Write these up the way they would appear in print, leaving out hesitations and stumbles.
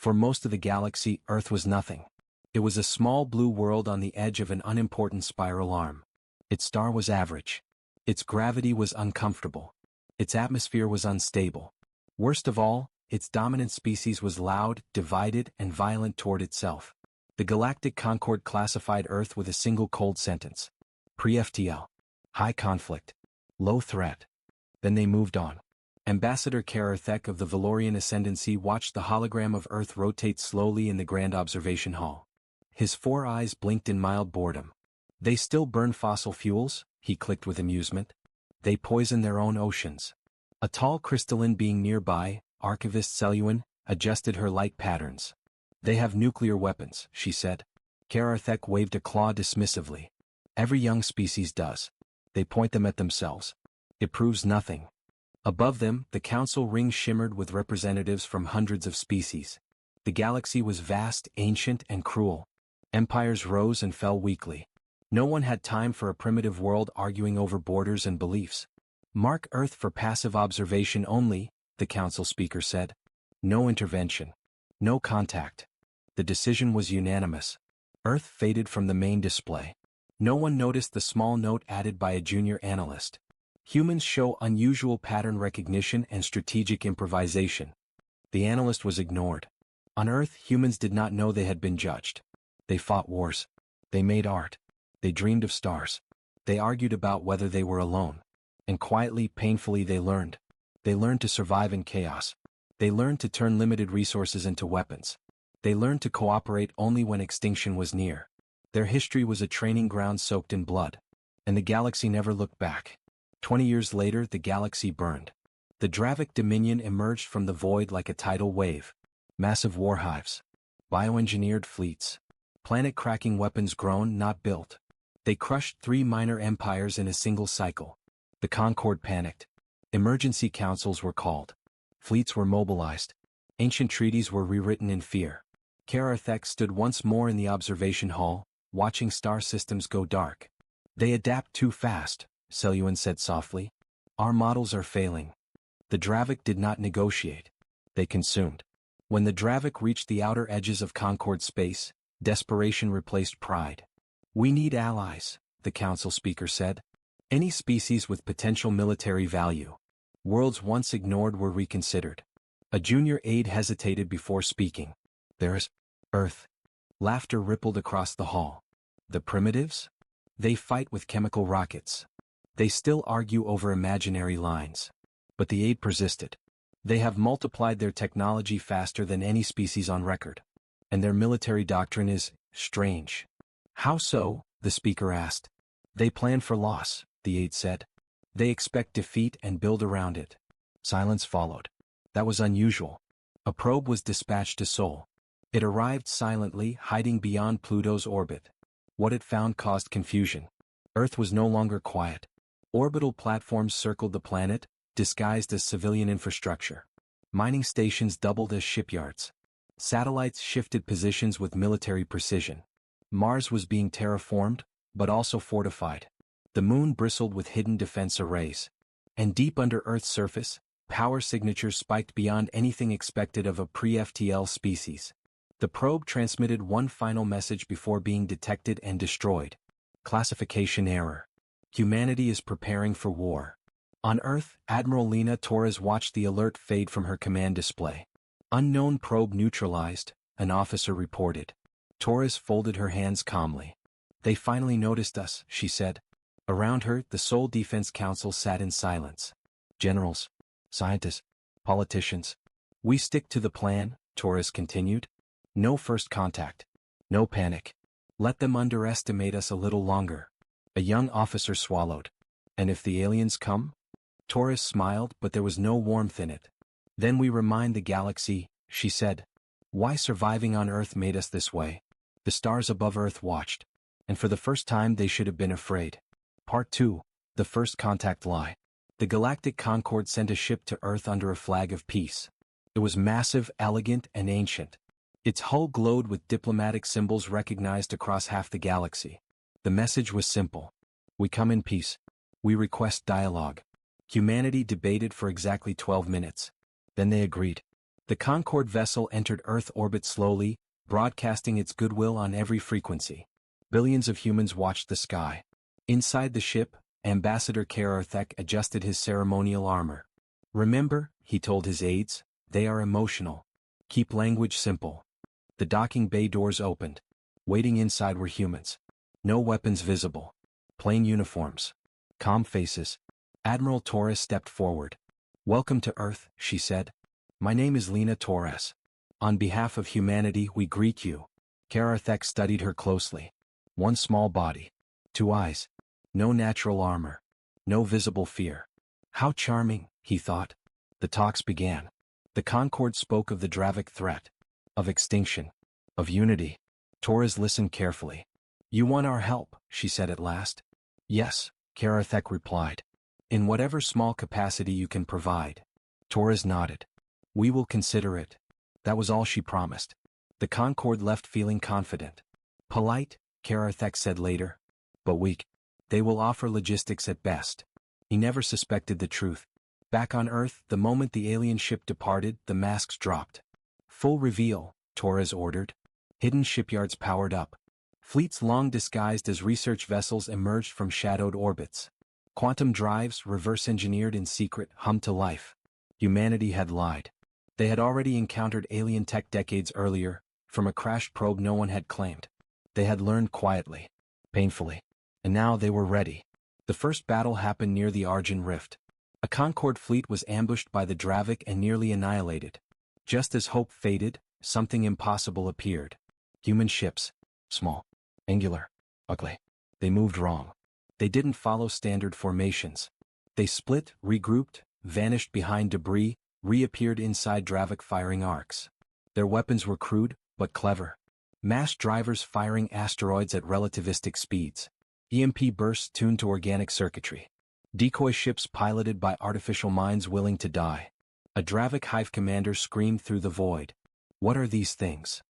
For most of the galaxy, Earth was nothing. It was a small blue world on the edge of an unimportant spiral arm. Its star was average. Its gravity was uncomfortable. Its atmosphere was unstable. Worst of all, its dominant species was loud, divided, and violent toward itself. The Galactic Concord classified Earth with a single cold sentence. Pre-FTL. High conflict. Low threat. Then they moved on. Ambassador Kararthek of the Valorian Ascendancy watched the hologram of Earth rotate slowly in the Grand Observation Hall. His 4 eyes blinked in mild boredom. They still burn fossil fuels, he clicked with amusement. They poison their own oceans. A tall crystalline being nearby, Archivist Seluan, adjusted her light patterns. They have nuclear weapons, she said. Kararthek waved a claw dismissively. Every young species does. They point them at themselves. It proves nothing. Above them, the council ring shimmered with representatives from hundreds of species. The galaxy was vast, ancient, and cruel. Empires rose and fell weekly. No one had time for a primitive world arguing over borders and beliefs. Mark Earth for passive observation only, the council speaker said. No intervention. No contact. The decision was unanimous. Earth faded from the main display. No one noticed the small note added by a junior analyst. Humans show unusual pattern recognition and strategic improvisation. The analyst was ignored. On Earth, humans did not know they had been judged. They fought wars. They made art. They dreamed of stars. They argued about whether they were alone. And quietly, painfully they learned. They learned to survive in chaos. They learned to turn limited resources into weapons. They learned to cooperate only when extinction was near. Their history was a training ground soaked in blood. And the galaxy never looked back. 20 years later, the galaxy burned. The Dravik Dominion emerged from the void like a tidal wave. Massive war hives. Bioengineered fleets. Planet-cracking weapons grown, not built. They crushed 3 minor empires in a single cycle. The Concord panicked. Emergency councils were called. Fleets were mobilized. Ancient treaties were rewritten in fear. Kararthek stood once more in the observation hall, watching star systems go dark. They adapt too fast, Seluan said softly. Our models are failing. The Dravik did not negotiate. They consumed. When the Dravik reached the outer edges of Concord space, desperation replaced pride. We need allies, the council speaker said. Any species with potential military value. Worlds once ignored were reconsidered. A junior aide hesitated before speaking. There's Earth. Laughter rippled across the hall. The primitives? They fight with chemical rockets. They still argue over imaginary lines. But the aide persisted. They have multiplied their technology faster than any species on record. And their military doctrine is strange. How so? The speaker asked. They plan for loss, the aide said. They expect defeat and build around it. Silence followed. That was unusual. A probe was dispatched to Sol. It arrived silently, hiding beyond Pluto's orbit. What it found caused confusion. Earth was no longer quiet. Orbital platforms circled the planet, disguised as civilian infrastructure. Mining stations doubled as shipyards. Satellites shifted positions with military precision. Mars was being terraformed, but also fortified. The moon bristled with hidden defense arrays. And deep under Earth's surface, power signatures spiked beyond anything expected of a pre-FTL species. The probe transmitted one final message before being detected and destroyed. Classification error. Humanity is preparing for war. On Earth, Admiral Lena Torres watched the alert fade from her command display. Unknown probe neutralized, an officer reported. Torres folded her hands calmly. They finally noticed us, she said. Around her, the Sol Defense Council sat in silence. Generals, scientists, politicians. We stick to the plan, Torres continued. No first contact. No panic. Let them underestimate us a little longer. A young officer swallowed. And if the aliens come? Torres smiled, but there was no warmth in it. Then we remind the galaxy, she said. Why surviving on Earth made us this way. The stars above Earth watched. And for the first time they should have been afraid. Part 2. The First Contact Lie. The Galactic Concord sent a ship to Earth under a flag of peace. It was massive, elegant, and ancient. Its hull glowed with diplomatic symbols recognized across half the galaxy. The message was simple. We come in peace. We request dialogue. Humanity debated for exactly 12 minutes. Then they agreed. The Concorde vessel entered Earth orbit slowly, broadcasting its goodwill on every frequency. Billions of humans watched the sky. Inside the ship, Ambassador Kararthek adjusted his ceremonial armor. "Remember," he told his aides, "they are emotional. Keep language simple." The docking bay doors opened. Waiting inside were humans. No weapons visible. Plain uniforms. Calm faces. Admiral Torres stepped forward. "Welcome to Earth," she said. "My name is Lena Torres. On behalf of humanity we greet you." Kararthek studied her closely. One small body. Two eyes. No natural armor. No visible fear. How charming, he thought. The talks began. The Concorde spoke of the Dravik threat. Of extinction. Of unity. Torres listened carefully. "You want our help," she said at last. "Yes," Kararthek replied. "In whatever small capacity you can provide." Torres nodded. "We will consider it." That was all she promised. The Concorde left feeling confident. "Polite," Kararthek said later. "But weak. They will offer logistics at best." He never suspected the truth. Back on Earth, the moment the alien ship departed, the masks dropped. "Full reveal," Torres ordered. Hidden shipyards powered up. Fleets long disguised as research vessels emerged from shadowed orbits. Quantum drives, reverse-engineered in secret, hummed to life. Humanity had lied. They had already encountered alien tech decades earlier, from a crashed probe no one had claimed. They had learned quietly. Painfully. And now they were ready. The first battle happened near the Argent Rift. A Concorde fleet was ambushed by the Dravik and nearly annihilated. Just as hope faded, something impossible appeared. Human ships. Small. Angular. Ugly. They moved wrong. They didn't follow standard formations. They split, regrouped, vanished behind debris, reappeared inside Dravik firing arcs. Their weapons were crude, but clever. Mass drivers firing asteroids at relativistic speeds. EMP bursts tuned to organic circuitry. Decoy ships piloted by artificial minds willing to die. A Dravik hive commander screamed through the void. "What are these things?"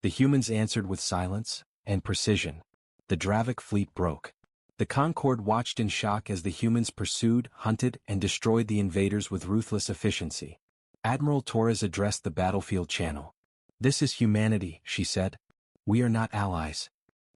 The humans answered with silence and precision. The Dravik fleet broke. The Concorde watched in shock as the humans pursued, hunted, and destroyed the invaders with ruthless efficiency. Admiral Torres addressed the battlefield channel. "This is humanity," she said. "We are not allies.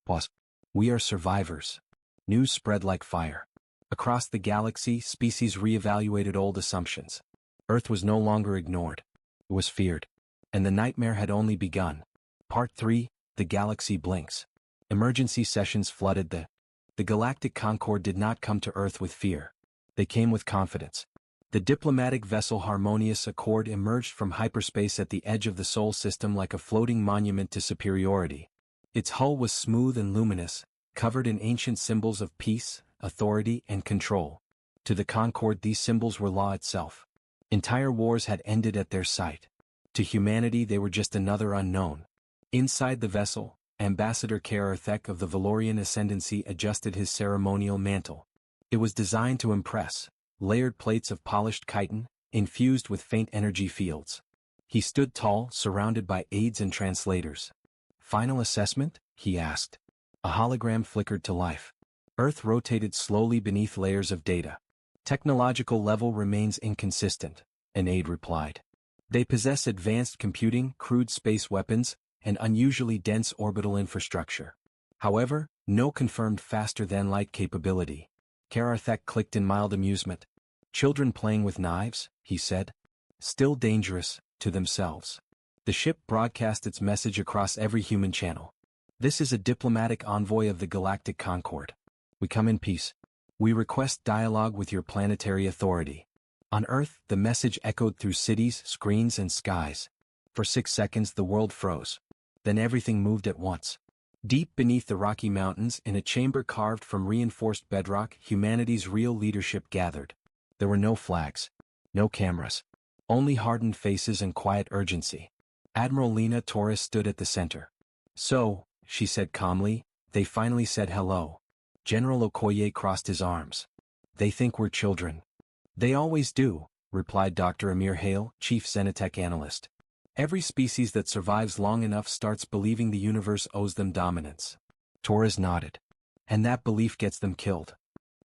Pause. We are survivors." News spread like fire. Across the galaxy, species reevaluated old assumptions. Earth was no longer ignored. It was feared. And the nightmare had only begun. Part 3, The Galaxy Blinks. Emergency sessions flooded the Galactic Concorde did not come to Earth with fear. They came with confidence. The diplomatic vessel Harmonious Accord emerged from hyperspace at the edge of the Sol system like a floating monument to superiority. Its hull was smooth and luminous, covered in ancient symbols of peace, authority, and control. To the Concorde, these symbols were law itself. Entire wars had ended at their sight. To humanity, they were just another unknown. Inside the vessel, Ambassador Kararthek of the Valorian Ascendancy adjusted his ceremonial mantle. It was designed to impress. Layered plates of polished chitin, infused with faint energy fields. He stood tall, surrounded by aides and translators. "Final assessment?" he asked. A hologram flickered to life. Earth rotated slowly beneath layers of data. "Technological level remains inconsistent," an aide replied. "They possess advanced computing, crude space weapons, and unusually dense orbital infrastructure. However, no confirmed faster-than-light capability." Kararthek clicked in mild amusement. "Children playing with knives," he said. "Still dangerous, to themselves." The ship broadcast its message across every human channel. "This is a diplomatic envoy of the Galactic Concorde. We come in peace. We request dialogue with your planetary authority." On Earth, the message echoed through cities, screens, and skies. For 6 seconds the world froze. Then everything moved at once. Deep beneath the Rocky Mountains, in a chamber carved from reinforced bedrock, humanity's real leadership gathered. There were no flags. No cameras. Only hardened faces and quiet urgency. Admiral Lena Torres stood at the center. "So," she said calmly, "they finally said hello." General Okoye crossed his arms. "They think we're children." "They always do," replied Dr. Amir Hale, chief Xenotech analyst. "Every species that survives long enough starts believing the universe owes them dominance." Torres nodded. "And that belief gets them killed."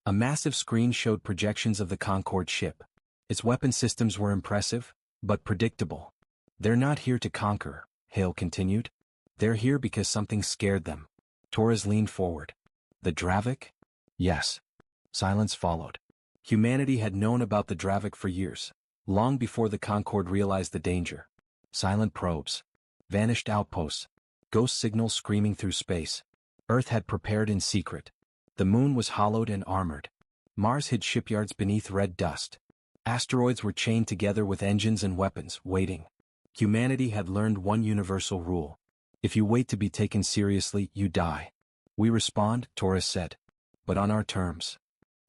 A massive screen showed projections of the Concorde ship. Its weapon systems were impressive, but predictable. They're not here to conquer, Hale continued. They're here because something scared them. Torres leaned forward. The Dravik? Yes. Silence followed. Humanity had known about the Dravik for years, long before the Concorde realized the danger. Silent probes. Vanished outposts. Ghost signals screaming through space. Earth had prepared in secret. The moon was hollowed and armored. Mars hid shipyards beneath red dust. Asteroids were chained together with engines and weapons, waiting. Humanity had learned one universal rule. If you wait to be taken seriously, you die. We respond, Torres said. But on our terms.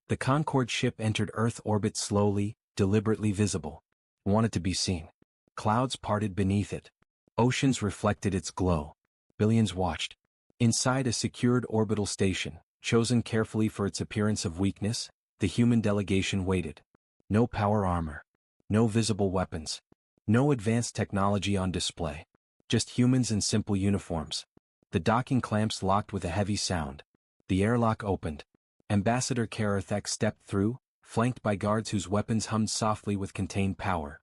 The Concorde ship entered Earth orbit slowly, deliberately visible. Wanted to be seen. Clouds parted beneath it. Oceans reflected its glow. Billions watched. Inside a secured orbital station, chosen carefully for its appearance of weakness, the human delegation waited. No power armor. No visible weapons. No advanced technology on display. Just humans in simple uniforms. The docking clamps locked with a heavy sound. The airlock opened. Ambassador Karathek stepped through, flanked by guards whose weapons hummed softly with contained power.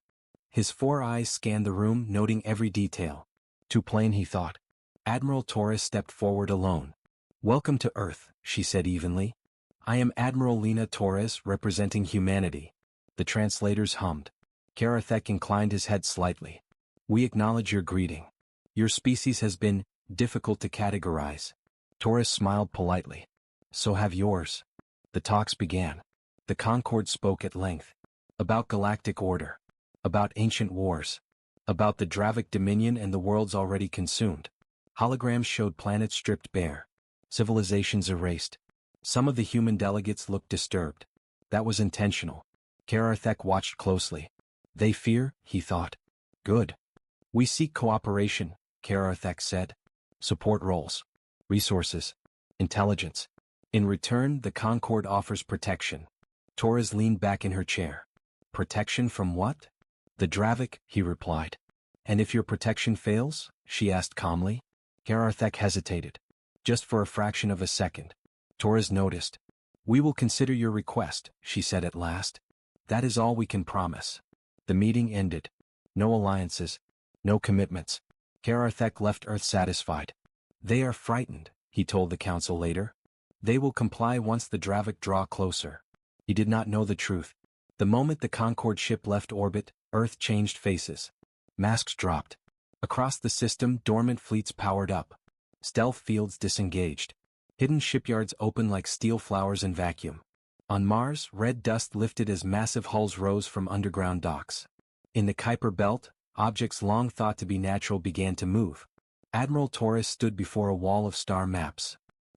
His 4 eyes scanned the room, noting every detail. Too plain, he thought. Admiral Torres stepped forward alone. Welcome to Earth, she said evenly. I am Admiral Lena Torres, representing humanity. The translators hummed. Karathek inclined his head slightly. We acknowledge your greeting. Your species has been difficult to categorize. Torres smiled politely. So have yours. The talks began. The Concorde spoke at length. About galactic order. About ancient wars. About the Dravik Dominion and the worlds already consumed. Holograms showed planets stripped bare. Civilizations erased. Some of the human delegates looked disturbed. That was intentional. Karathek watched closely. They fear, he thought. Good. We seek cooperation, Karathek said. Support roles. Resources. Intelligence. In return, the Concorde offers protection. Torres leaned back in her chair. Protection from what? The Dravik, he replied. And if your protection fails? She asked calmly. Karathek hesitated. Just for a fraction of a second. Torres noticed. We will consider your request, she said at last. That is all we can promise. The meeting ended. No alliances. No commitments. Karathek left Earth satisfied. They are frightened, he told the council later. They will comply once the Dravik draw closer. He did not know the truth. The moment the Concorde ship left orbit, Earth changed faces. Masks dropped. Across the system, dormant fleets powered up. Stealth fields disengaged. Hidden shipyards opened like steel flowers in vacuum. On Mars, red dust lifted as massive hulls rose from underground docks. In the Kuiper Belt, objects long thought to be natural began to move. Admiral Torres stood before a wall of star maps.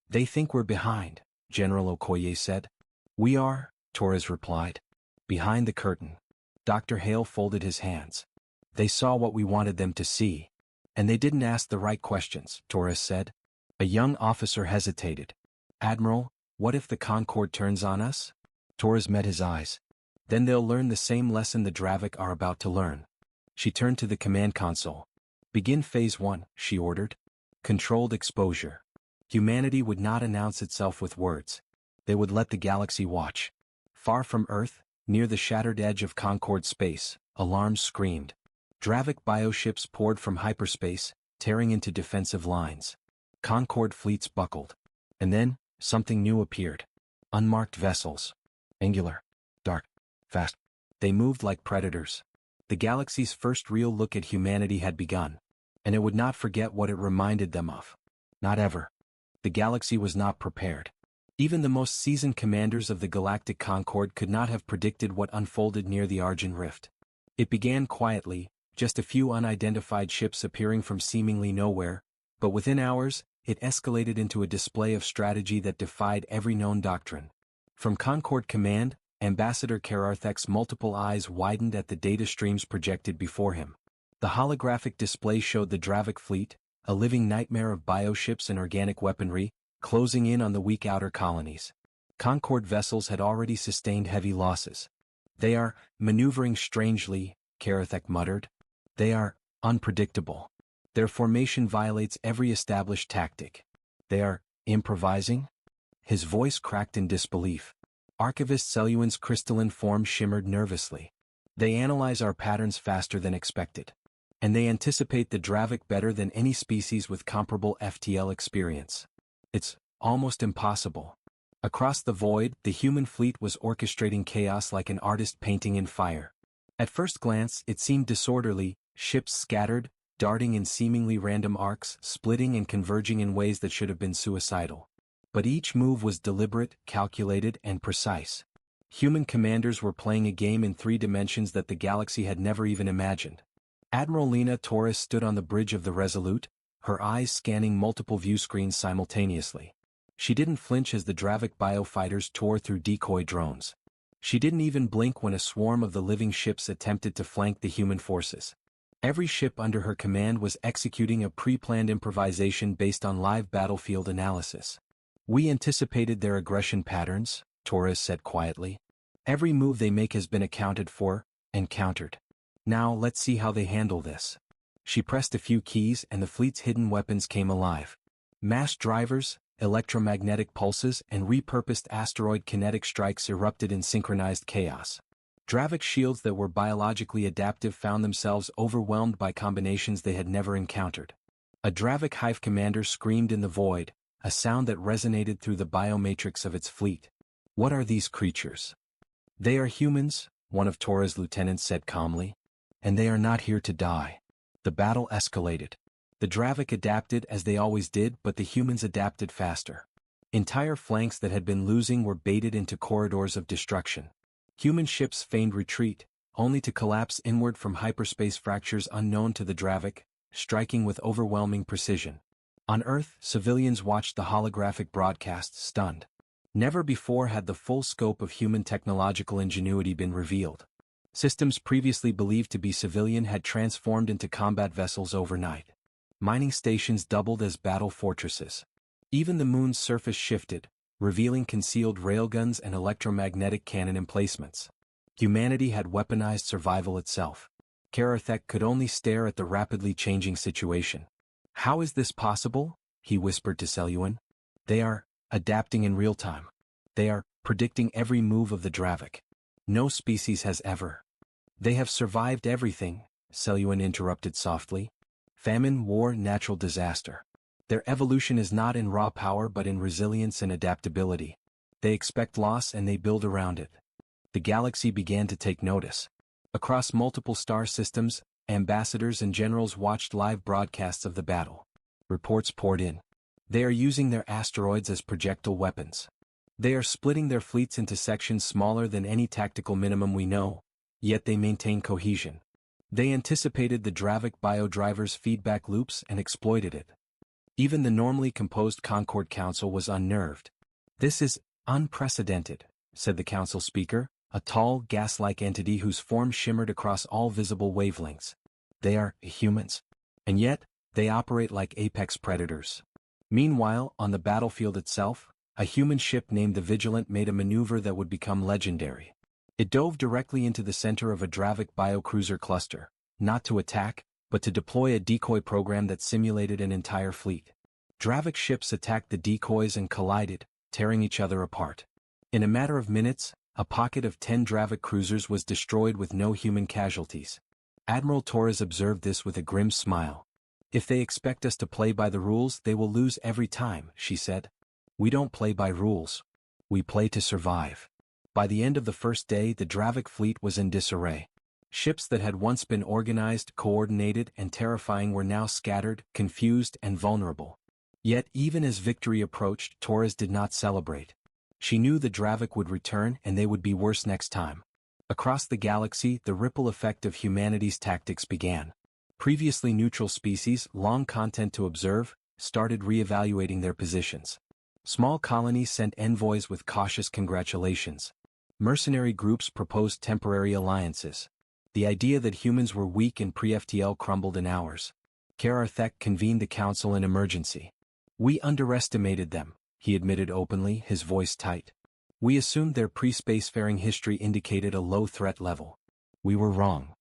They think we're behind, General Okoye said. We are, Torres replied. Behind the curtain. Dr. Hale folded his hands. They saw what we wanted them to see. And they didn't ask the right questions, Torres said. A young officer hesitated. Admiral, what if the Concorde turns on us? Torres met his eyes. Then they'll learn the same lesson the Dravik are about to learn. She turned to the command console. Begin Phase 1, she ordered. Controlled exposure. Humanity would not announce itself with words. They would let the galaxy watch. Far from Earth, near the shattered edge of Concorde space, alarms screamed. Dravik bioships poured from hyperspace, tearing into defensive lines. Concorde fleets buckled. And then, something new appeared. Unmarked vessels. Angular. Dark. Fast. They moved like predators. The galaxy's first real look at humanity had begun. And it would not forget what it reminded them of. Not ever. The galaxy was not prepared. Even the most seasoned commanders of the Galactic Concorde could not have predicted what unfolded near the Argent Rift. It began quietly, just a few unidentified ships appearing from seemingly nowhere, but within hours, it escalated into a display of strategy that defied every known doctrine. From Concorde Command, Ambassador Karathek's multiple eyes widened at the data streams projected before him. The holographic display showed the Dravik fleet, a living nightmare of bioships and organic weaponry, closing in on the weak outer colonies. Concorde vessels had already sustained heavy losses. They are maneuvering strangely, Karathek muttered. They are unpredictable. Their formation violates every established tactic. They are improvising? His voice cracked in disbelief. Archivist Seluan's crystalline form shimmered nervously. They analyze our patterns faster than expected. and they anticipate the Dravik better than any species with comparable FTL experience. It's almost impossible. Across the void, the human fleet was orchestrating chaos like an artist painting in fire. At first glance, it seemed disorderly, ships scattered, darting in seemingly random arcs, splitting and converging in ways that should have been suicidal. But each move was deliberate, calculated, and precise. Human commanders were playing a game in 3 dimensions that the galaxy had never even imagined. Admiral Lena Torres stood on the bridge of the Resolute, her eyes scanning multiple view screens simultaneously. She didn't flinch as the Dravik biofighters tore through decoy drones. She didn't even blink when a swarm of the living ships attempted to flank the human forces. Every ship under her command was executing a pre-planned improvisation based on live battlefield analysis. "We anticipated their aggression patterns," Torres said quietly. "Every move they make has been accounted for and countered. Now let's see how they handle this." She pressed a few keys and the fleet's hidden weapons came alive. Mass drivers, electromagnetic pulses, and repurposed asteroid kinetic strikes erupted in synchronized chaos. Dravik shields that were biologically adaptive found themselves overwhelmed by combinations they had never encountered. A Dravik hive commander screamed in the void, a sound that resonated through the biomatrix of its fleet. "What are these creatures?" "They are humans," one of Torres' lieutenants said calmly. "And they are not here to die." The battle escalated. The Dravik adapted as they always did, but the humans adapted faster. Entire flanks that had been losing were baited into corridors of destruction. Human ships feigned retreat, only to collapse inward from hyperspace fractures unknown to the Dravik, striking with overwhelming precision. On Earth, civilians watched the holographic broadcast stunned. Never before had the full scope of human technological ingenuity been revealed. Systems previously believed to be civilian had transformed into combat vessels overnight. Mining stations doubled as battle fortresses. Even the moon's surface shifted, revealing concealed railguns and electromagnetic cannon emplacements. Humanity had weaponized survival itself. Karathek could only stare at the rapidly changing situation. "How is this possible?" he whispered to Seleuan. "They are adapting in real time. They are predicting every move of the Dravik. No species has ever." "They have survived everything," Seleuan interrupted softly. "Famine, war, natural disaster. Their evolution is not in raw power but in resilience and adaptability. They expect loss and they build around it." The galaxy began to take notice. Across multiple star systems, ambassadors and generals watched live broadcasts of the battle. Reports poured in. "They are using their asteroids as projectile weapons. They are splitting their fleets into sections smaller than any tactical minimum we know, yet they maintain cohesion. They anticipated the Dravik biodriver's feedback loops and exploited it." Even the normally composed Concord Council was unnerved. "This is unprecedented," said the council speaker, a tall, gas-like entity whose form shimmered across all visible wavelengths. "They are humans. And yet, they operate like apex predators." Meanwhile, on the battlefield itself, a human ship named the Vigilant made a maneuver that would become legendary. It dove directly into the center of a Dravik biocruiser cluster, not to attack, but to deploy a decoy program that simulated an entire fleet. Dravik ships attacked the decoys and collided, tearing each other apart. In a matter of minutes, a pocket of 10 Dravik cruisers was destroyed with no human casualties. Admiral Torres observed this with a grim smile. "If they expect us to play by the rules, they will lose every time," she said. "We don't play by rules. We play to survive." By the end of the first day, the Dravik fleet was in disarray. Ships that had once been organized, coordinated, and terrifying were now scattered, confused, and vulnerable. Yet even as victory approached, Torres did not celebrate. She knew the Dravik would return and they would be worse next time. Across the galaxy, the ripple effect of humanity's tactics began. Previously neutral species, long content to observe, started re-evaluating their positions. Small colonies sent envoys with cautious congratulations. Mercenary groups proposed temporary alliances. The idea that humans were weak and pre-FTL crumbled in hours. Kararthek convened the council in emergency. "We underestimated them," he admitted openly, his voice tight. "We assumed their pre-spacefaring history indicated a low threat level. We were wrong."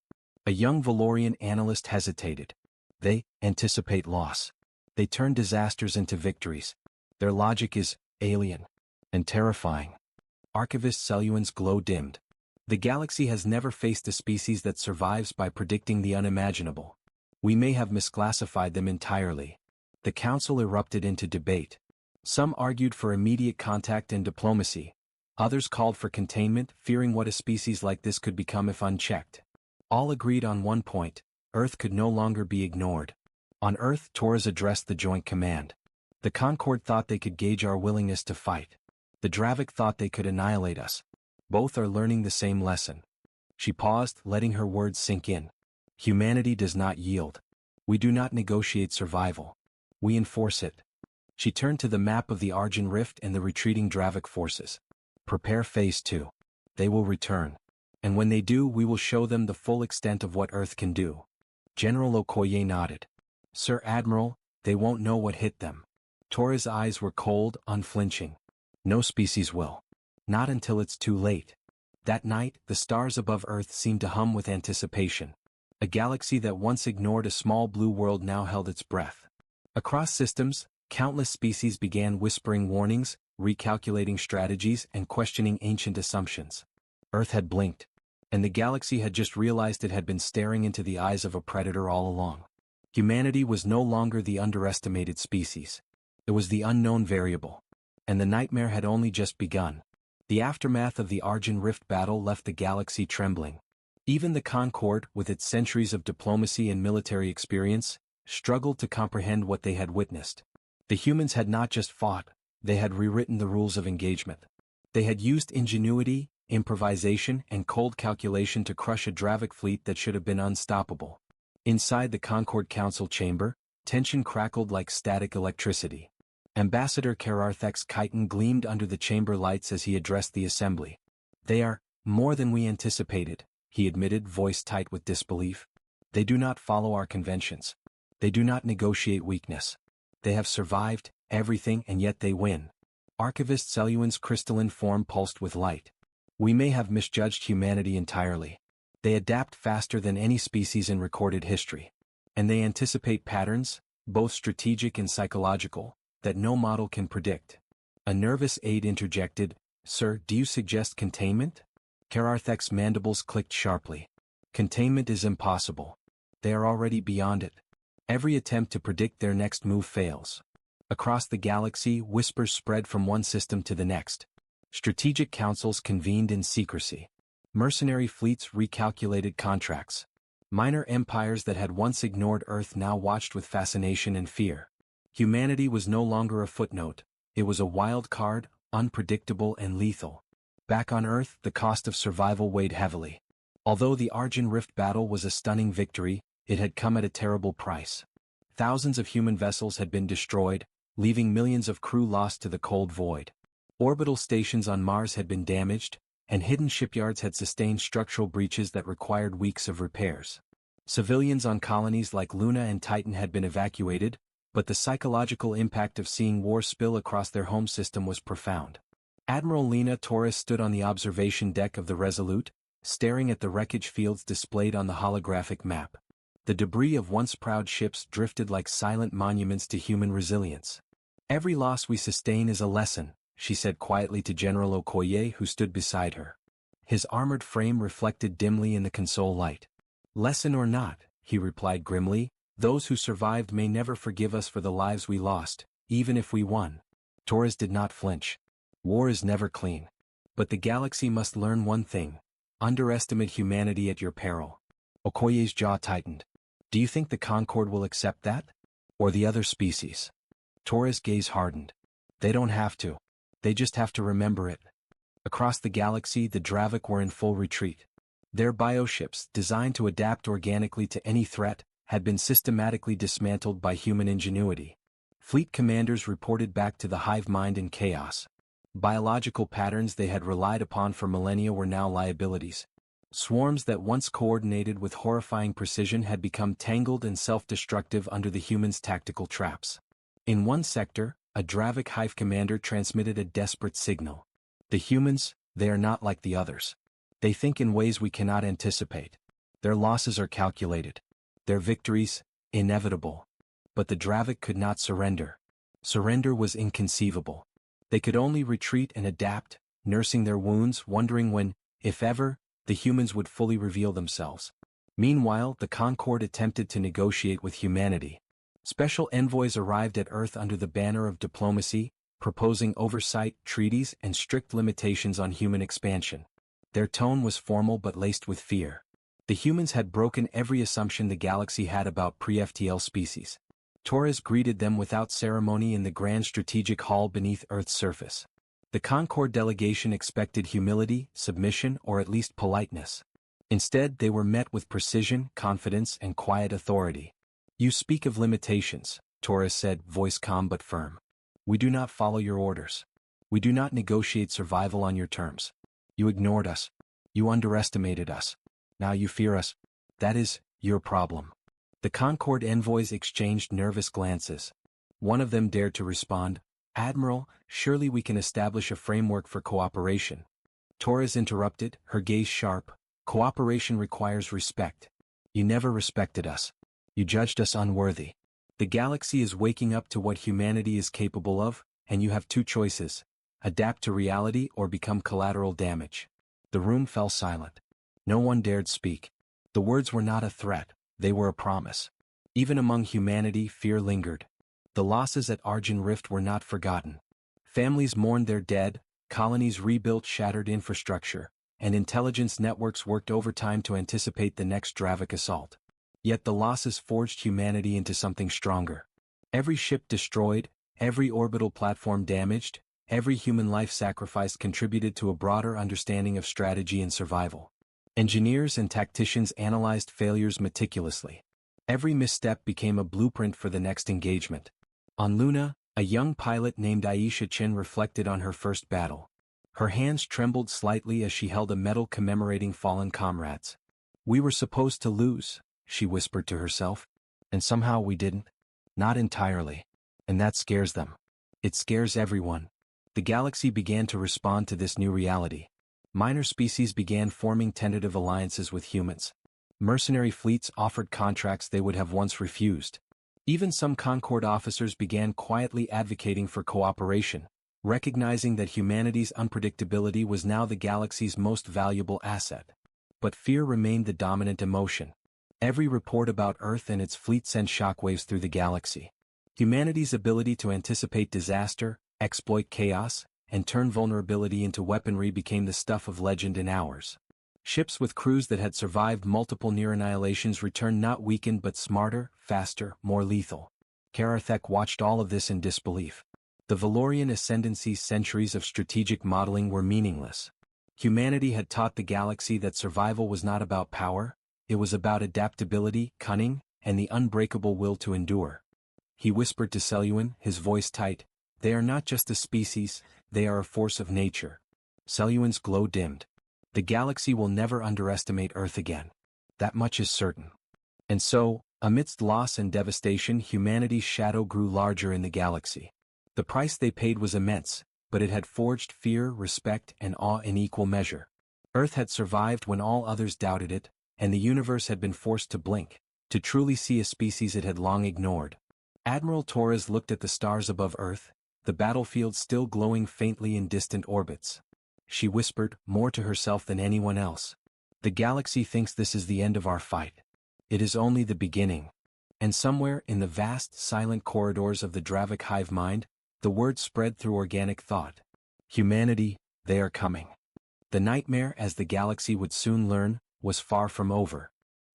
A young Valorian analyst hesitated. "They anticipate loss. They turn disasters into victories. Their logic is alien and terrifying." Archivist Seleuan's glow dimmed. The galaxy has never faced a species that survives by predicting the unimaginable. We may have misclassified them entirely. The council erupted into debate. Some argued for immediate contact and diplomacy. Others called for containment, fearing what a species like this could become if unchecked. All agreed on one point: Earth could no longer be ignored. On Earth, Torres addressed the Joint Command. The Concord thought they could gauge our willingness to fight. The Dravik thought they could annihilate us. Both are learning the same lesson. She paused, letting her words sink in. Humanity does not yield. We do not negotiate survival. We enforce it. She turned to the map of the Argent Rift and the retreating Dravik forces. Prepare Phase 2. They will return. And when they do, we will show them the full extent of what Earth can do. General Okoye nodded. Sir Admiral, they won't know what hit them. Torres' eyes were cold, unflinching. No species will. Not until it's too late. That night, the stars above Earth seemed to hum with anticipation. A galaxy that once ignored a small blue world now held its breath. Across systems, countless species began whispering warnings, recalculating strategies, and questioning ancient assumptions. Earth had blinked, and the galaxy had just realized it had been staring into the eyes of a predator all along. Humanity was no longer the underestimated species. It was the unknown variable. And the nightmare had only just begun. The aftermath of the Argent Rift battle left the galaxy trembling. Even the Concord, with its centuries of diplomacy and military experience, struggled to comprehend what they had witnessed. The humans had not just fought, they had rewritten the rules of engagement. They had used ingenuity, improvisation, and cold calculation to crush a Dravik fleet that should have been unstoppable. Inside the Concord Council chamber, tension crackled like static electricity. Ambassador Kararthek's chiton gleamed under the chamber lights as he addressed the assembly. They are more than we anticipated, he admitted, voice tight with disbelief. They do not follow our conventions. They do not negotiate weakness. They have survived everything, and yet they win. Archivist Seluan's crystalline form pulsed with light. We may have misjudged humanity entirely. They adapt faster than any species in recorded history. And they anticipate patterns, both strategic and psychological, that no model can predict. A nervous aide interjected, Sir, do you suggest containment? Kararthek's mandibles clicked sharply. Containment is impossible. They are already beyond it. Every attempt to predict their next move fails. Across the galaxy, whispers spread from one system to the next. Strategic councils convened in secrecy. Mercenary fleets recalculated contracts. Minor empires that had once ignored Earth now watched with fascination and fear. Humanity was no longer a footnote. It was a wild card, unpredictable and lethal. Back on Earth, the cost of survival weighed heavily. Although the Argent Rift battle was a stunning victory, it had come at a terrible price. Thousands of human vessels had been destroyed, leaving millions of crew lost to the cold void. Orbital stations on Mars had been damaged, and hidden shipyards had sustained structural breaches that required weeks of repairs. Civilians on colonies like Luna and Titan had been evacuated, but the psychological impact of seeing war spill across their home system was profound. Admiral Lena Torres stood on the observation deck of the Resolute, staring at the wreckage fields displayed on the holographic map. The debris of once proud ships drifted like silent monuments to human resilience. Every loss we sustain is a lesson, she said quietly to General Okoye, who stood beside her. His armored frame reflected dimly in the console light. Lesson or not, he replied grimly, those who survived may never forgive us for the lives we lost, even if we won. Torres did not flinch. War is never clean. But the galaxy must learn one thing: underestimate humanity at your peril. Okoye's jaw tightened. Do you think the Concord will accept that? Or the other species? Torres' gaze hardened. They don't have to. They just have to remember it. Across the galaxy, the Dravik were in full retreat. Their bioships, designed to adapt organically to any threat, had been systematically dismantled by human ingenuity. Fleet commanders reported back to the hive mind in chaos. Biological patterns they had relied upon for millennia were now liabilities. Swarms that once coordinated with horrifying precision had become tangled and self-destructive under the humans' tactical traps. In one sector, a Dravik hive commander transmitted a desperate signal. The humans, they are not like the others. They think in ways we cannot anticipate. Their losses are calculated. Their victories, inevitable. But the Dravik could not surrender. Surrender was inconceivable. They could only retreat and adapt, nursing their wounds, wondering when, if ever, the humans would fully reveal themselves. Meanwhile, the Concord attempted to negotiate with humanity. Special envoys arrived at Earth under the banner of diplomacy, proposing oversight, treaties, and strict limitations on human expansion. Their tone was formal but laced with fear. The humans had broken every assumption the galaxy had about pre-FTL species. Torres greeted them without ceremony in the grand strategic hall beneath Earth's surface. The Concord delegation expected humility, submission, or at least politeness. Instead, they were met with precision, confidence, and quiet authority. "You speak of limitations," Torres said, voice calm but firm. "We do not follow your orders. We do not negotiate survival on your terms. You ignored us. You underestimated us. Now you fear us. That is your problem." The Concord envoys exchanged nervous glances. One of them dared to respond, "Admiral, surely we can establish a framework for cooperation." Torres interrupted, her gaze sharp. "Cooperation requires respect. You never respected us. You judged us unworthy. The galaxy is waking up to what humanity is capable of, and you have two choices: adapt to reality or become collateral damage." The room fell silent. No one dared speak. The words were not a threat, they were a promise. Even among humanity, fear lingered. The losses at Argent Rift were not forgotten. Families mourned their dead, colonies rebuilt shattered infrastructure, and intelligence networks worked overtime to anticipate the next Dravik assault. Yet the losses forged humanity into something stronger. Every ship destroyed, every orbital platform damaged, every human life sacrificed contributed to a broader understanding of strategy and survival. Engineers and tacticians analyzed failures meticulously. Every misstep became a blueprint for the next engagement. On Luna, a young pilot named Aisha Chen reflected on her first battle. Her hands trembled slightly as she held a medal commemorating fallen comrades. "We were supposed to lose," she whispered to herself. "And somehow we didn't. Not entirely. And that scares them. It scares everyone." The galaxy began to respond to this new reality. Minor species began forming tentative alliances with humans. Mercenary fleets offered contracts they would have once refused. Even some Concord officers began quietly advocating for cooperation, recognizing that humanity's unpredictability was now the galaxy's most valuable asset. But fear remained the dominant emotion. Every report about Earth and its fleet sent shockwaves through the galaxy. Humanity's ability to anticipate disaster, exploit chaos, and turn vulnerability into weaponry became the stuff of legend in hours. Ships with crews that had survived multiple near annihilations returned not weakened but smarter, faster, more lethal. Karathek watched all of this in disbelief. The Valorian Ascendancy's centuries of strategic modeling were meaningless. Humanity had taught the galaxy that survival was not about power, it was about adaptability, cunning, and the unbreakable will to endure. He whispered to Selwyn, his voice tight, "They are not just a species, they are a force of nature." Selwyn's glow dimmed. The galaxy will never underestimate Earth again. That much is certain. And so, amidst loss and devastation, humanity's shadow grew larger in the galaxy. The price they paid was immense, but it had forged fear, respect, and awe in equal measure. Earth had survived when all others doubted it, and the universe had been forced to blink, to truly see a species it had long ignored. Admiral Torres looked at the stars above Earth, the battlefield still glowing faintly in distant orbits. She whispered, more to herself than anyone else, "The galaxy thinks this is the end of our fight. It is only the beginning." And somewhere in the vast, silent corridors of the Dravik hive mind, the word spread through organic thought. Humanity, they are coming. The nightmare, as the galaxy would soon learn, was far from over.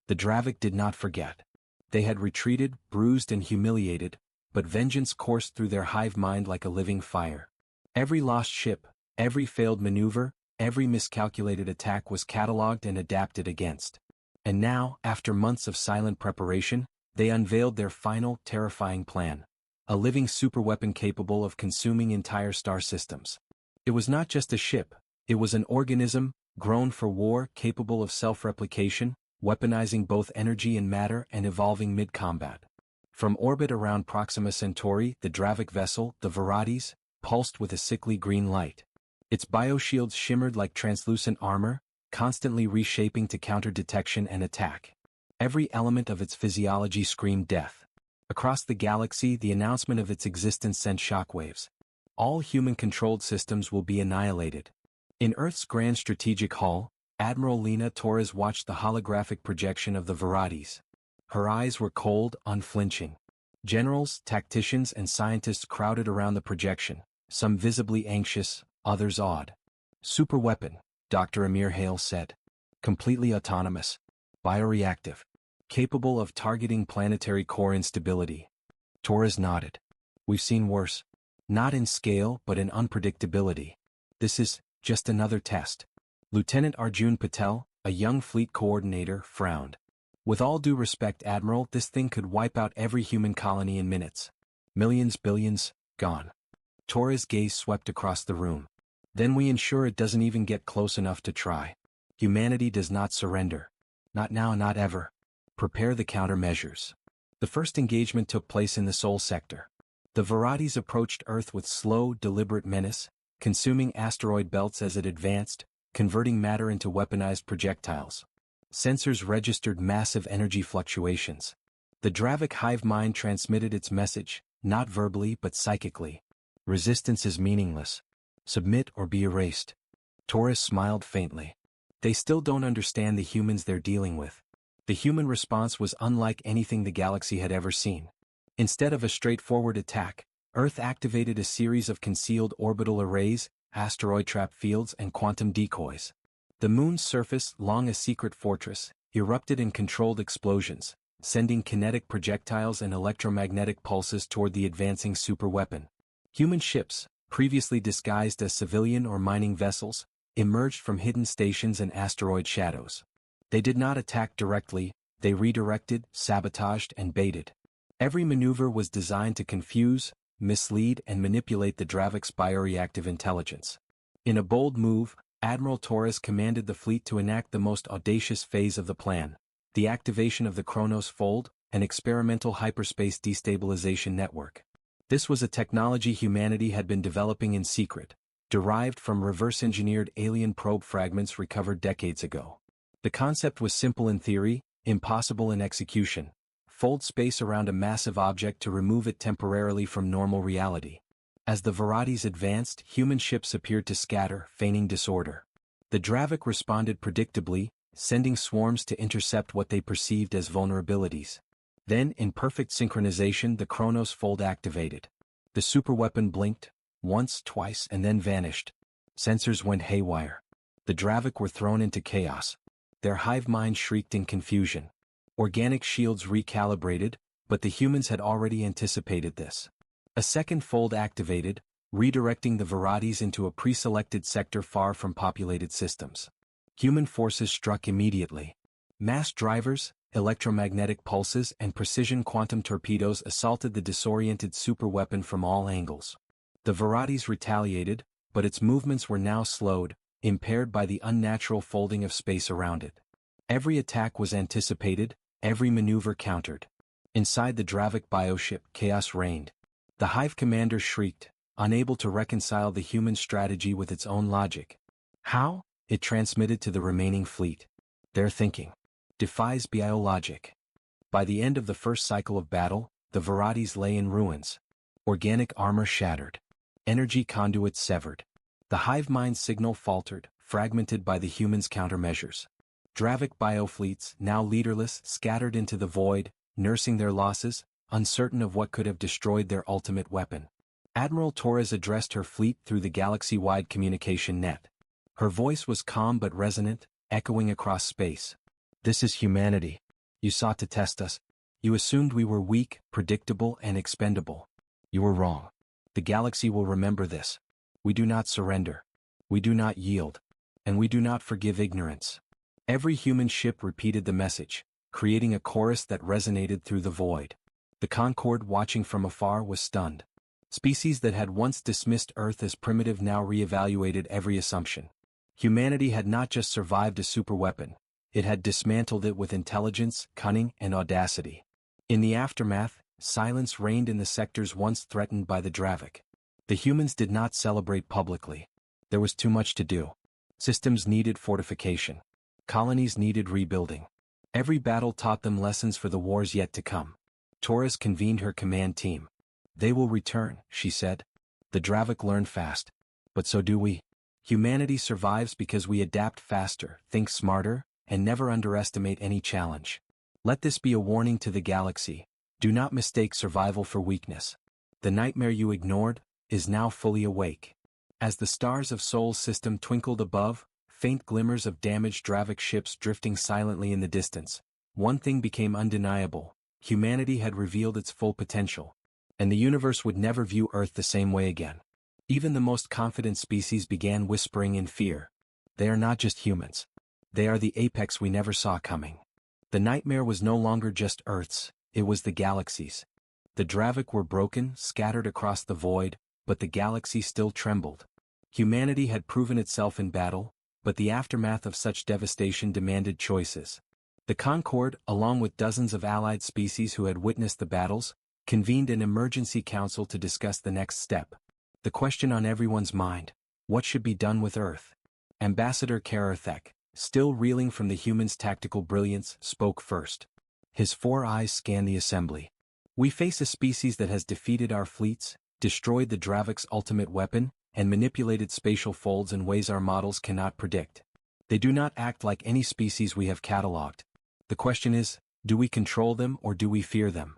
The Dravik did not forget. They had retreated, bruised and humiliated, but vengeance coursed through their hive mind like a living fire. Every lost ship, every failed maneuver, every miscalculated attack was catalogued and adapted against. And now, after months of silent preparation, they unveiled their final, terrifying plan. A living superweapon capable of consuming entire star systems. It was not just a ship, it was an organism, grown for war, capable of self-replication, weaponizing both energy and matter and evolving mid-combat. From orbit around Proxima Centauri, the Dravik vessel, the Virates, pulsed with a sickly green light. Its bioshields shimmered like translucent armor, constantly reshaping to counter detection and attack. Every element of its physiology screamed death. Across the galaxy, the announcement of its existence sent shockwaves. All human-controlled systems will be annihilated. In Earth's grand strategic hall, Admiral Lena Torres watched the holographic projection of the Virates. Her eyes were cold, unflinching. Generals, tacticians, and scientists crowded around the projection, some visibly anxious, others awed. Superweapon, Dr. Amir Hale said. Completely autonomous. Bioreactive. Capable of targeting planetary core instability. Torres nodded. We've seen worse. Not in scale but in unpredictability. This is just another test. Lieutenant Arjun Patel, a young fleet coordinator, frowned. With all due respect, Admiral, this thing could wipe out every human colony in minutes. Millions, billions, gone. Torres' gaze swept across the room. Then we ensure it doesn't even get close enough to try. Humanity does not surrender. Not now, not ever. Prepare the countermeasures. The first engagement took place in the Sol sector. The Virates approached Earth with slow, deliberate menace, consuming asteroid belts as it advanced, converting matter into weaponized projectiles. Sensors registered massive energy fluctuations. The Dravik hive mind transmitted its message, not verbally but psychically. Resistance is meaningless. Submit or be erased. Torres smiled faintly. They still don't understand the humans they're dealing with. The human response was unlike anything the galaxy had ever seen. Instead of a straightforward attack, Earth activated a series of concealed orbital arrays, asteroid trap fields, and quantum decoys. The moon's surface, long a secret fortress, erupted in controlled explosions, sending kinetic projectiles and electromagnetic pulses toward the advancing superweapon. Human ships, previously disguised as civilian or mining vessels, emerged from hidden stations and asteroid shadows. They did not attack directly, they redirected, sabotaged, and baited. Every maneuver was designed to confuse, mislead, and manipulate the Dravik's bioreactive intelligence. In a bold move, Admiral Torres commanded the fleet to enact the most audacious phase of the plan, the activation of the Kronos Fold, an experimental hyperspace destabilization network. This was a technology humanity had been developing in secret, derived from reverse-engineered alien probe fragments recovered decades ago. The concept was simple in theory, impossible in execution. Fold space around a massive object to remove it temporarily from normal reality. As the Virates advanced, human ships appeared to scatter, feigning disorder. The Dravik responded predictably, sending swarms to intercept what they perceived as vulnerabilities. Then, in perfect synchronization, the Kronos Fold activated. The superweapon blinked, once, twice, and then vanished. Sensors went haywire. The Dravik were thrown into chaos. Their hive minds shrieked in confusion. Organic shields recalibrated, but the humans had already anticipated this. A second fold activated, redirecting the Virates into a pre-selected sector far from populated systems. Human forces struck immediately. Mass drivers, electromagnetic pulses, and precision quantum torpedoes assaulted the disoriented superweapon from all angles. The Virates retaliated, but its movements were now slowed, impaired by the unnatural folding of space around it. Every attack was anticipated, every maneuver countered. Inside the Dravik bioship, chaos reigned. The Hive commander shrieked, unable to reconcile the human strategy with its own logic. How? It transmitted to the remaining fleet. Their thinking defies biologic. By the end of the first cycle of battle, the Virates lay in ruins. Organic armor shattered. Energy conduits severed. The hive mind signal faltered, fragmented by the humans' countermeasures. Dravik biofleets, now leaderless, scattered into the void, nursing their losses, uncertain of what could have destroyed their ultimate weapon. Admiral Torres addressed her fleet through the galaxy-wide communication net. Her voice was calm but resonant, echoing across space. This is humanity. You sought to test us. You assumed we were weak, predictable, and expendable. You were wrong. The galaxy will remember this. We do not surrender. We do not yield. And we do not forgive ignorance. Every human ship repeated the message, creating a chorus that resonated through the void. The Concorde, watching from afar, was stunned. Species that had once dismissed Earth as primitive now reevaluated every assumption. Humanity had not just survived a superweapon, it had dismantled it with intelligence, cunning, and audacity. In the aftermath, silence reigned in the sectors once threatened by the Dravik. The humans did not celebrate publicly. There was too much to do. Systems needed fortification. Colonies needed rebuilding. Every battle taught them lessons for the wars yet to come. Torres convened her command team. They will return, she said. The Dravik learned fast. But so do we. Humanity survives because we adapt faster, think smarter, and never underestimate any challenge. Let this be a warning to the galaxy. Do not mistake survival for weakness. The nightmare you ignored is now fully awake. As the stars of Sol's system twinkled above, faint glimmers of damaged Dravik ships drifting silently in the distance, one thing became undeniable: humanity had revealed its full potential, and the universe would never view Earth the same way again. Even the most confident species began whispering in fear. They are not just humans. They are the apex we never saw coming. The nightmare was no longer just Earth's, it was the galaxy's. The Dravik were broken, scattered across the void, but the galaxy still trembled. Humanity had proven itself in battle, but the aftermath of such devastation demanded choices. The Concord, along with dozens of allied species who had witnessed the battles, convened an emergency council to discuss the next step. The question on everyone's mind: what should be done with Earth? Ambassador Kararthek, still reeling from the humans' tactical brilliance, spoke first. His 4 eyes scanned the assembly. We face a species that has defeated our fleets, destroyed the Dravik's ultimate weapon, and manipulated spatial folds in ways our models cannot predict. They do not act like any species we have catalogued. The question is, do we control them or do we fear them?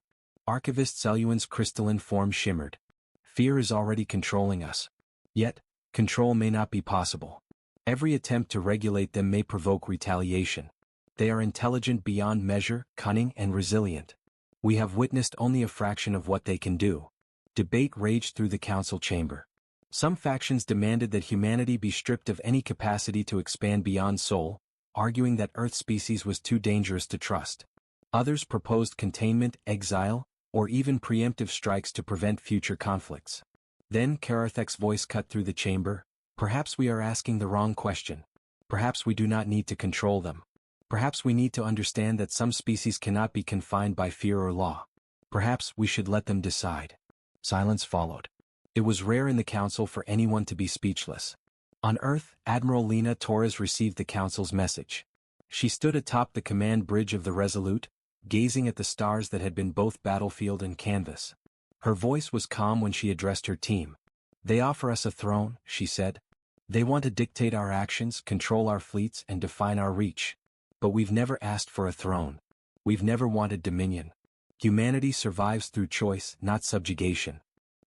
Archivist Seluan's crystalline form shimmered. Fear is already controlling us. Yet, control may not be possible. Every attempt to regulate them may provoke retaliation. They are intelligent beyond measure, cunning and resilient. We have witnessed only a fraction of what they can do. Debate raged through the council chamber. Some factions demanded that humanity be stripped of any capacity to expand beyond Sol, arguing that Earth species was too dangerous to trust. Others proposed containment, exile, or even preemptive strikes to prevent future conflicts. Then Kararthek's voice cut through the chamber. Perhaps we are asking the wrong question. Perhaps we do not need to control them. Perhaps we need to understand that some species cannot be confined by fear or law. Perhaps we should let them decide. Silence followed. It was rare in the council for anyone to be speechless. On Earth, Admiral Lena Torres received the council's message. She stood atop the command bridge of the Resolute, gazing at the stars that had been both battlefield and canvas. Her voice was calm when she addressed her team. They offer us a throne, she said. They want to dictate our actions, control our fleets, and define our reach. But we've never asked for a throne. We've never wanted dominion. Humanity survives through choice, not subjugation.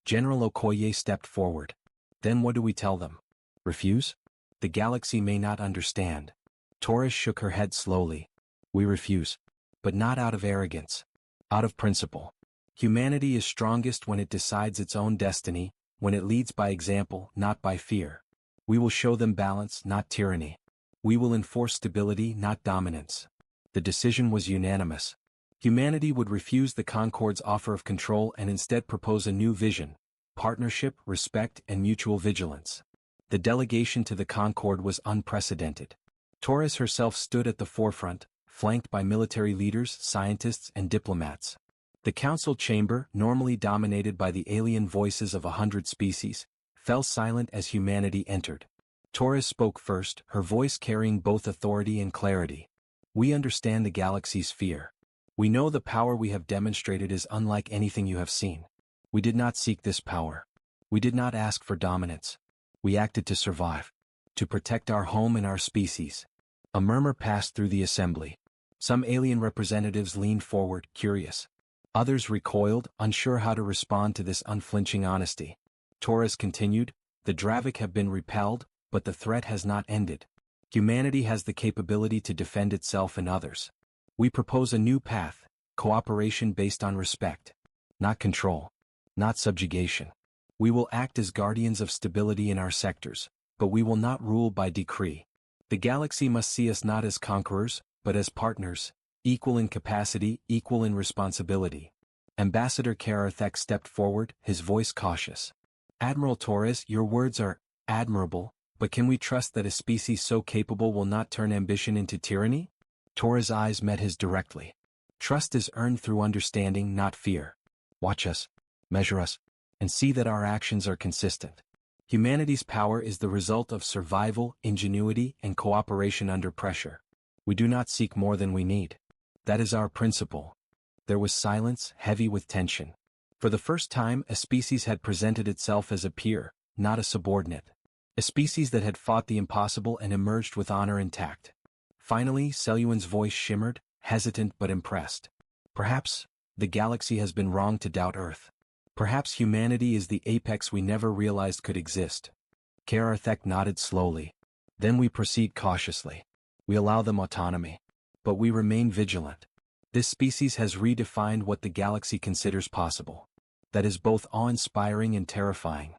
General Okoye stepped forward. Then what do we tell them? Refuse? The galaxy may not understand. Torres shook her head slowly. We refuse. But not out of arrogance. Out of principle. Humanity is strongest when it decides its own destiny, when it leads by example, not by fear. We will show them balance, not tyranny. We will enforce stability, not dominance. The decision was unanimous. Humanity would refuse the Concord's offer of control and instead propose a new vision: partnership, respect, and mutual vigilance. The delegation to the Concord was unprecedented. Torres herself stood at the forefront, flanked by military leaders, scientists, and diplomats. The council chamber, normally dominated by the alien voices of 100 species, fell silent as humanity entered. Torres spoke first, her voice carrying both authority and clarity. We understand the galaxy's fear. We know the power we have demonstrated is unlike anything you have seen. We did not seek this power. We did not ask for dominance. We acted to survive. To protect our home and our species. A murmur passed through the assembly. Some alien representatives leaned forward, curious. Others recoiled, unsure how to respond to this unflinching honesty. Torres continued, the Dravik have been repelled, but the threat has not ended. Humanity has the capability to defend itself and others. We propose a new path, cooperation based on respect. Not control. Not subjugation. We will act as guardians of stability in our sectors, but we will not rule by decree. The galaxy must see us not as conquerors, but as partners, equal in capacity, equal in responsibility. Ambassador Kararthek stepped forward, his voice cautious. Admiral Torres, your words are admirable, but can we trust that a species so capable will not turn ambition into tyranny? Torres' eyes met his directly. Trust is earned through understanding, not fear. Watch us, measure us, and see that our actions are consistent. Humanity's power is the result of survival, ingenuity, and cooperation under pressure. We do not seek more than we need. That is our principle. There was silence, heavy with tension. For the first time, a species had presented itself as a peer, not a subordinate. A species that had fought the impossible and emerged with honor intact. Finally, Seleuan's voice shimmered, hesitant but impressed. Perhaps, the galaxy has been wrong to doubt Earth. Perhaps humanity is the apex we never realized could exist. Karathek nodded slowly. Then we proceed cautiously. We allow them autonomy. But we remain vigilant. This species has redefined what the galaxy considers possible. That is both awe-inspiring and terrifying.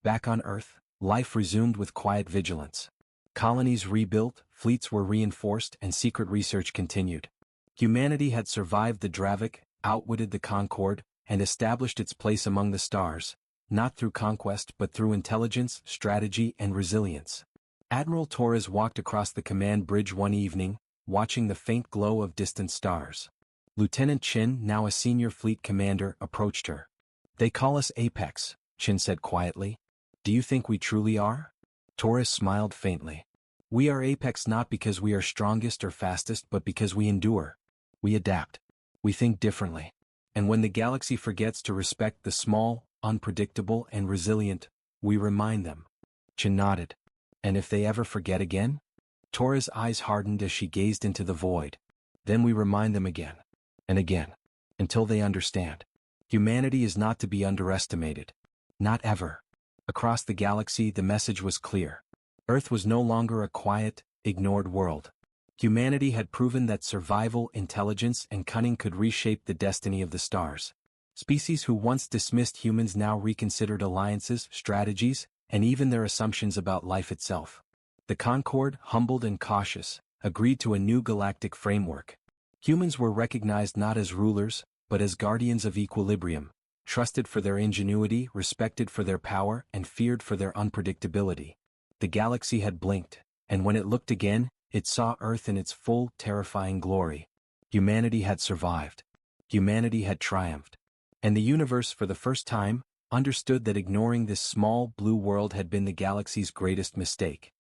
Back on Earth, life resumed with quiet vigilance. Colonies rebuilt, fleets were reinforced, and secret research continued. Humanity had survived the Dravik, outwitted the Concord, and established its place among the stars, not through conquest but through intelligence, strategy, and resilience. Admiral Torres walked across the command bridge one evening, watching the faint glow of distant stars. Lieutenant Chin, now a senior fleet commander, approached her. "They call us Apex," Chin said quietly. "Do you think we truly are?" Torres smiled faintly. "We are Apex not because we are strongest or fastest but because we endure. We adapt. We think differently. And when the galaxy forgets to respect the small, unpredictable, and resilient, we remind them." Chin nodded. "And if they ever forget again?" Torres' eyes hardened as she gazed into the void. "Then we remind them again. And again. Until they understand. Humanity is not to be underestimated. Not ever." Across the galaxy the message was clear. Earth was no longer a quiet, ignored world. Humanity had proven that survival, intelligence, and cunning could reshape the destiny of the stars. Species who once dismissed humans now reconsidered alliances, strategies, and even their assumptions about life itself. The Concord, humbled and cautious, agreed to a new galactic framework. Humans were recognized not as rulers, but as guardians of equilibrium, trusted for their ingenuity, respected for their power, and feared for their unpredictability. The galaxy had blinked, and when it looked again, it saw Earth in its full, terrifying glory. Humanity had survived. Humanity had triumphed. And the universe, for the first time, understood that ignoring this small blue world had been the galaxy's greatest mistake.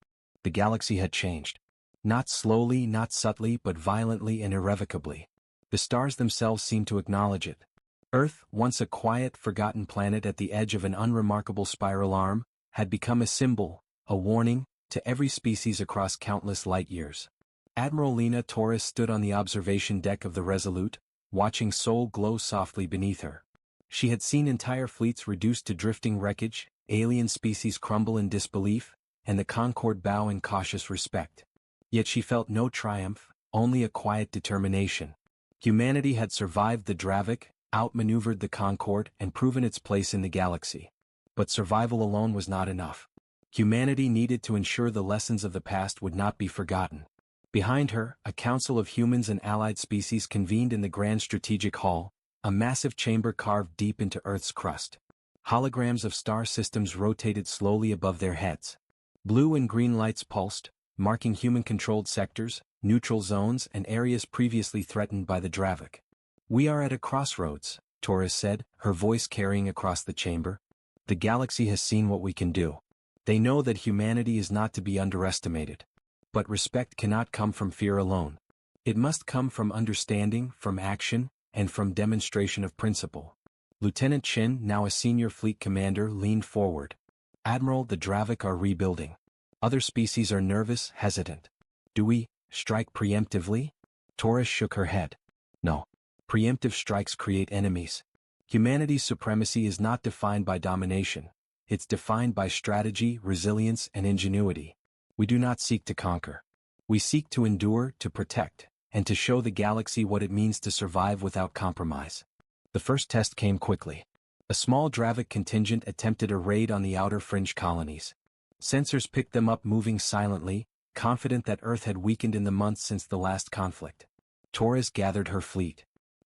The galaxy had changed. Not slowly, not subtly, but violently and irrevocably. The stars themselves seemed to acknowledge it. Earth, once a quiet, forgotten planet at the edge of an unremarkable spiral arm, had become a symbol, a warning, to every species across countless light years. Admiral Lena Torres stood on the observation deck of the Resolute, watching Sol glow softly beneath her. She had seen entire fleets reduced to drifting wreckage, alien species crumble in disbelief, and the Concord bow in cautious respect. Yet she felt no triumph, only a quiet determination. Humanity had survived the Dravik, outmaneuvered the Concord, and proven its place in the galaxy. But survival alone was not enough. Humanity needed to ensure the lessons of the past would not be forgotten. Behind her, a council of humans and allied species convened in the Grand Strategic Hall, a massive chamber carved deep into Earth's crust. Holograms of star systems rotated slowly above their heads. Blue and green lights pulsed, marking human-controlled sectors, neutral zones, and areas previously threatened by the Dravik. "We are at a crossroads," Torres said, her voice carrying across the chamber. "The galaxy has seen what we can do. They know that humanity is not to be underestimated. But respect cannot come from fear alone. It must come from understanding, from action, and from demonstration of principle." Lieutenant Chin, now a senior fleet commander, leaned forward. "Admiral, the Dravik are rebuilding. Other species are nervous, hesitant. Do we strike preemptively?" Torres shook her head. "No. Preemptive strikes create enemies. Humanity's supremacy is not defined by domination. It's defined by strategy, resilience, and ingenuity. We do not seek to conquer. We seek to endure, to protect, and to show the galaxy what it means to survive without compromise." The first test came quickly. A small Dravik contingent attempted a raid on the outer fringe colonies. Sensors picked them up moving silently, confident that Earth had weakened in the months since the last conflict. Torres gathered her fleet.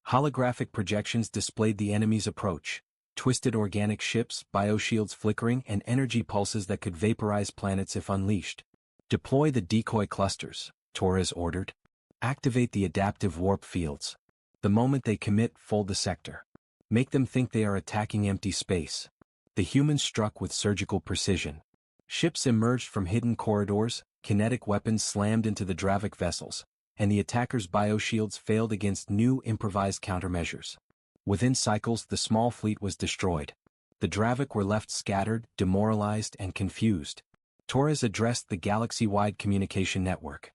Holographic projections displayed the enemy's approach. Twisted organic ships, bioshields flickering, and energy pulses that could vaporize planets if unleashed. "Deploy the decoy clusters," Torres ordered. "Activate the adaptive warp fields. The moment they commit, fold the sector. Make them think they are attacking empty space." The humans struck with surgical precision. Ships emerged from hidden corridors, kinetic weapons slammed into the Dravik vessels, and the attackers' bioshields failed against new improvised countermeasures. Within cycles the small fleet was destroyed. The Dravik were left scattered, demoralized, and confused. Torres addressed the galaxy-wide communication network.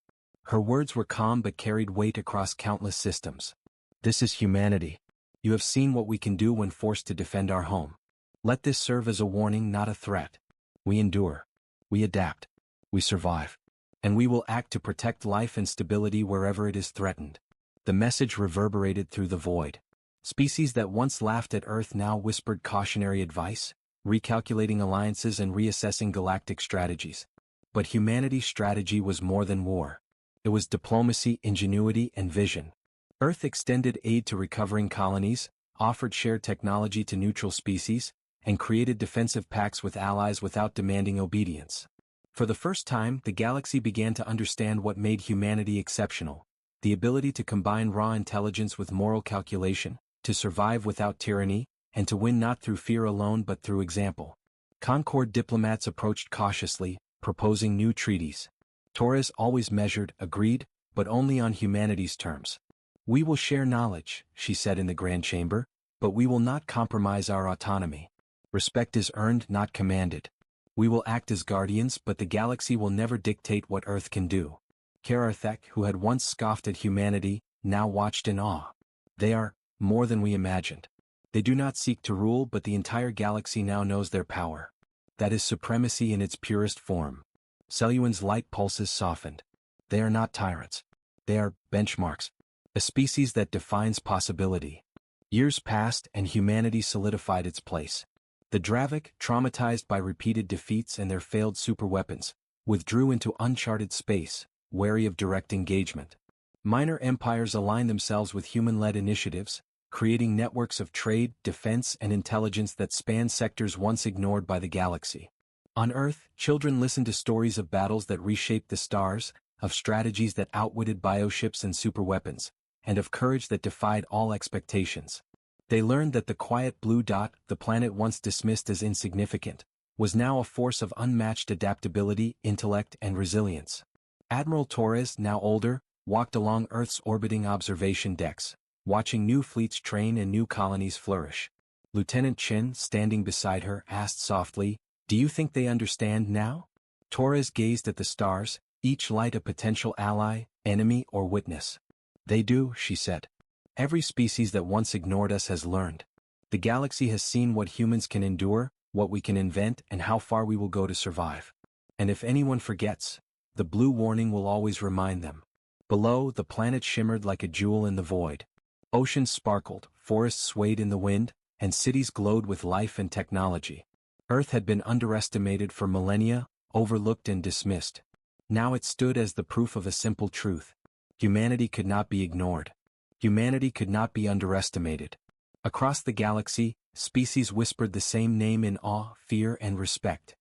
Her words were calm but carried weight across countless systems. This is humanity. You have seen what we can do when forced to defend our home. Let this serve as a warning, not a threat. We endure. We adapt. We survive. And we will act to protect life and stability wherever it is threatened. The message reverberated through the void. Species that once laughed at Earth now whispered cautionary advice, recalculating alliances and reassessing galactic strategies. But humanity's strategy was more than war. It was diplomacy, ingenuity, and vision. Earth extended aid to recovering colonies, offered shared technology to neutral species, and created defensive pacts with allies without demanding obedience. For the first time, the galaxy began to understand what made humanity exceptional: the ability to combine raw intelligence with moral calculation, to survive without tyranny, and to win not through fear alone but through example. Concord diplomats approached cautiously, proposing new treaties. Torres always measured, agreed, but only on humanity's terms. We will share knowledge, she said in the Grand Chamber, but we will not compromise our autonomy. Respect is earned, not commanded. We will act as guardians, but the galaxy will never dictate what Earth can do. Kararthek, who had once scoffed at humanity, now watched in awe. They are more than we imagined. They do not seek to rule, but the entire galaxy now knows their power. That is supremacy in its purest form. Seluan's light pulses softened. They are not tyrants. They are benchmarks. A species that defines possibility. Years passed and humanity solidified its place. The Dravik, traumatized by repeated defeats and their failed superweapons, withdrew into uncharted space, wary of direct engagement. Minor empires aligned themselves with human-led initiatives, creating networks of trade, defense, and intelligence that span sectors once ignored by the galaxy. On Earth, children listened to stories of battles that reshaped the stars, of strategies that outwitted bioships and superweapons, and of courage that defied all expectations. They learned that the quiet blue dot, the planet once dismissed as insignificant, was now a force of unmatched adaptability, intellect, and resilience. Admiral Torres, now older, walked along Earth's orbiting observation decks, watching new fleets train and new colonies flourish. Lieutenant Chin, standing beside her, asked softly, "Do you think they understand now?" Torres gazed at the stars, each light a potential ally, enemy, or witness. "They do," she said. "Every species that once ignored us has learned. The galaxy has seen what humans can endure, what we can invent, and how far we will go to survive. And if anyone forgets, the blue warning will always remind them." Below, the planet shimmered like a jewel in the void. Oceans sparkled, forests swayed in the wind, and cities glowed with life and technology. Earth had been underestimated for millennia, overlooked and dismissed. Now it stood as the proof of a simple truth. Humanity could not be ignored. Humanity could not be underestimated. Across the galaxy, species whispered the same name in awe, fear, and respect.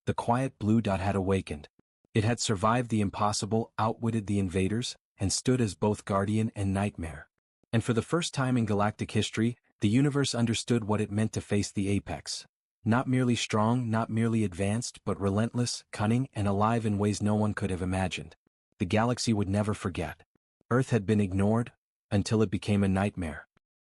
The quiet blue dot had awakened. It had survived the impossible, outwitted the invaders, and stood as both guardian and nightmare. And for the first time in galactic history, the universe understood what it meant to face the apex. Not merely strong, not merely advanced, but relentless, cunning, and alive in ways no one could have imagined. The galaxy would never forget. Earth had been ignored, until it became a nightmare.